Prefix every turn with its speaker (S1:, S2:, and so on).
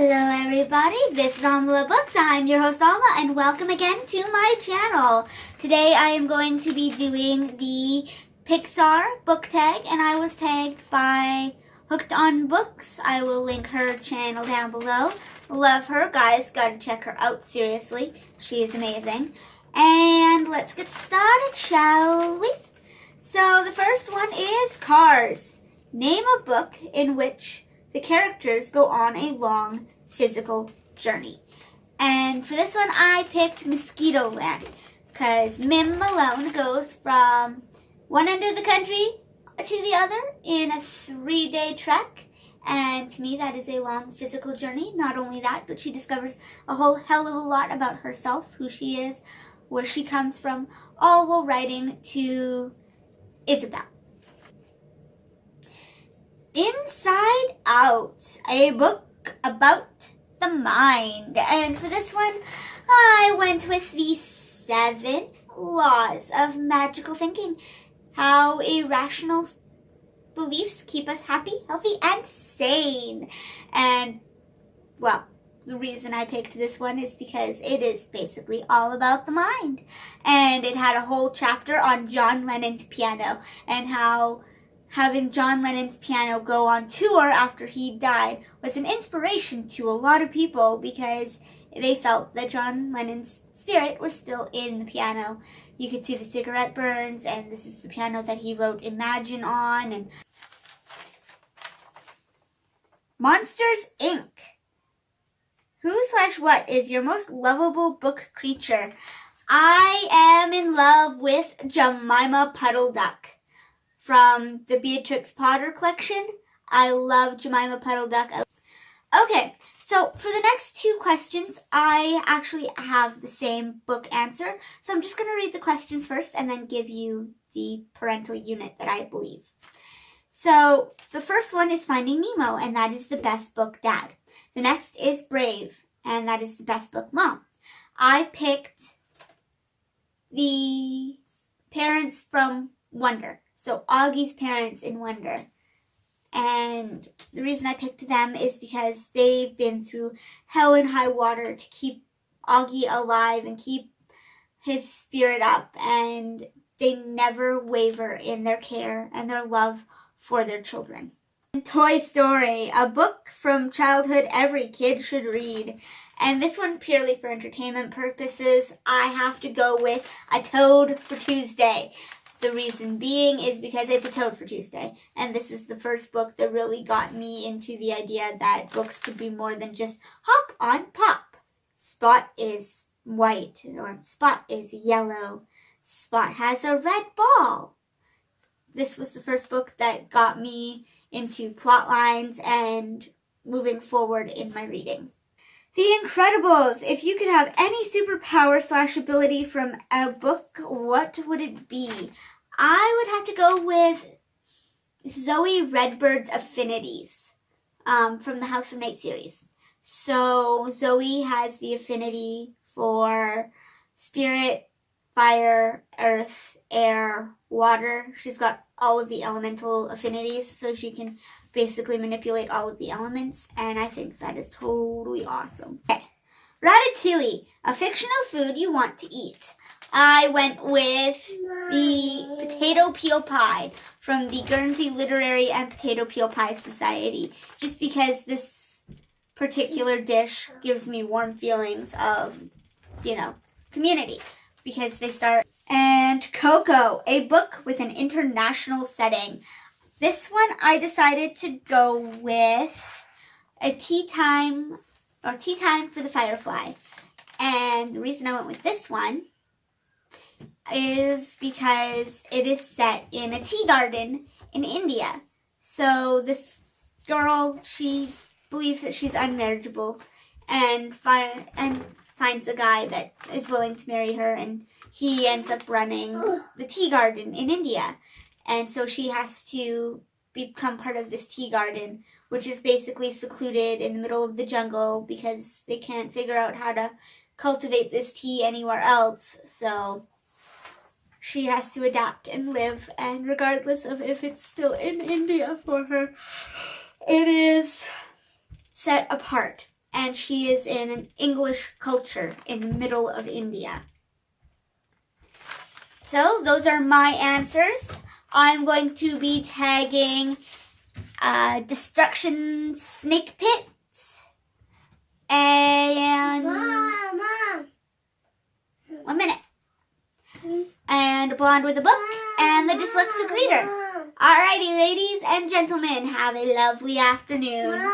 S1: Hello everybody, this is Alma Books. I'm your host Alma and welcome again to my channel. Today I am going to be doing the Pixar book tag and I was tagged by Hooked on Books. I will link her channel down below. Love her, guys, gotta check her out seriously. She is amazing. And let's get started, shall we? So the first one is Cars. Name a book in which the characters go on a long physical journey. And for this one, I picked Mosquito Land because Mim Malone goes from one end of the country to the other in a 3-day trek. And to me, that is a long physical journey. Not only that, but she discovers a whole hell of a lot about herself, who she is, where she comes from, all while writing to Isabel. Inside Out, a book about the mind. And for this one, I went with the 7 laws of magical thinking. How irrational beliefs keep us happy, healthy, and sane. And, well, the reason I picked this one is because it is basically all about the mind. And it had a whole chapter on John Lennon's piano and how having John Lennon's piano go on tour after he died was an inspiration to a lot of people because they felt that John Lennon's spirit was still in the piano. You could see the cigarette burns, and this is the piano that he wrote Imagine on. And Monsters, Inc. Who/what is your most lovable book creature? I am in love with Jemima Puddle Duck. From the Beatrix Potter collection. I love Jemima Puddle Duck. Okay, so for the next 2 questions, I actually have the same book answer. So I'm just going to read the questions first and then give you the parental unit that I believe. So the first one is Finding Nemo, and that is the best book dad. The next is Brave, and that is the best book mom. I picked the parents from Wonder. So Augie's parents in Wonder. And the reason I picked them is because they've been through hell and high water to keep Augie alive and keep his spirit up. And they never waver in their care and their love for their children. Toy Story, a book from childhood every kid should read. And this one, purely for entertainment purposes, I have to go with A Toad for Tuesday. The reason being is because it's a Toad for Tuesday. And this is the first book that really got me into the idea that books could be more than just hop on pop. Spot is white, or Spot is yellow. Spot has a red ball. This was the first book that got me into plot lines and moving forward in my reading. The Incredibles. If you could have any superpower/ability from a book, what would it be? I would have to go with Zoe Redbird's Affinities from the House of Night series. So Zoe has the affinity for spirit, fire, earth, air, water. She's got all of the elemental affinities, so she can basically manipulate all of the elements, and I think that is totally awesome. Okay, Ratatouille, a fictional food you want to eat. I went with the potato peel pie from the Guernsey Literary and Potato Peel Pie Society, just because this particular dish gives me warm feelings of, community, because they start. And Coco, a book with an international setting. This one I decided to go with Tea Time for the Firefly. And the reason I went with this one is because it is set in a tea garden in India. So this girl, she believes that she's unmarriageable and finds a guy that is willing to marry her, and he ends up running the tea garden in India. And so she has to become part of this tea garden, which is basically secluded in the middle of the jungle because they can't figure out how to cultivate this tea anywhere else. So she has to adapt and live, and regardless of if it's still in India for her, it is set apart. and she is in an English culture in the middle of India. So those are my answers. I'm going to be tagging Destruction Snake Pit and
S2: Mom.
S1: 1 minute. And A Blonde with a Book and The Dyslexic Reader. Alrighty, ladies and gentlemen, have a lovely afternoon.